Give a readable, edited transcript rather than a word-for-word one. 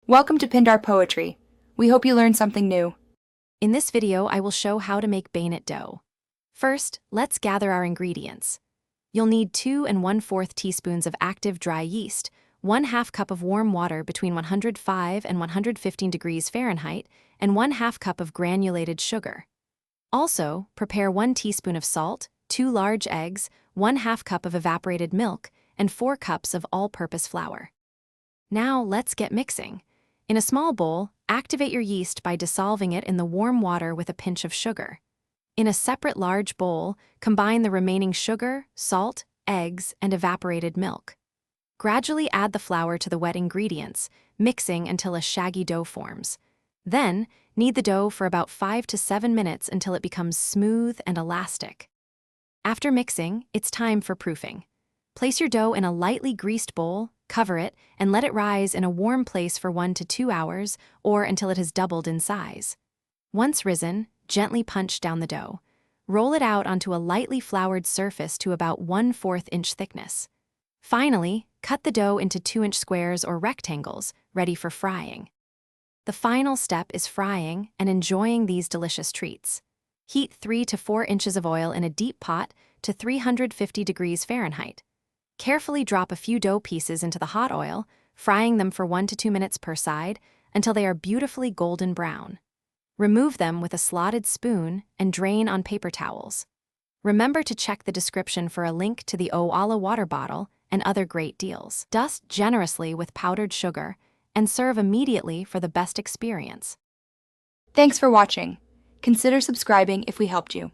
Welcome to Pindar Poetry. We hope you learned something new. In this video, I will show how to make Beignet dough. First, let's gather our ingredients. You'll need 2 1/4 teaspoons of active dry yeast, 1/2 cup of warm water between 105 and 115 degrees Fahrenheit, and 1/2 cup of granulated sugar. Also, prepare 1 teaspoon of salt, 2 large eggs, 1/2 cup of evaporated milk, and 4 cups of all-purpose flour. Now let's get mixing. In a small bowl, activate your yeast by dissolving it in the warm water with a pinch of sugar. In a separate large bowl, combine the remaining sugar, salt, eggs, and evaporated milk. Gradually add the flour to the wet ingredients, mixing until a shaggy dough forms. Then, knead the dough for about 5 to 7 minutes until it becomes smooth and elastic. After mixing, it's time for proofing. Place your dough in a lightly greased bowl, cover it, and let it rise in a warm place for 1 to 2 hours or until it has doubled in size. Once risen, gently punch down the dough. Roll it out onto a lightly floured surface to about 1/4 inch thickness. Finally, cut the dough into 2-inch squares or rectangles, ready for frying. The final step is frying and enjoying these delicious treats. Heat 3 to 4 inches of oil in a deep pot to 350 degrees Fahrenheit. Carefully drop a few dough pieces into the hot oil, frying them for 1 to 2 minutes per side until they are beautifully golden brown. Remove them with a slotted spoon and drain on paper towels. Remember to check the description for a link to the Oala water bottle and other great deals. Dust generously with powdered sugar and serve immediately for the best experience. Thanks for watching. Consider subscribing if we helped you.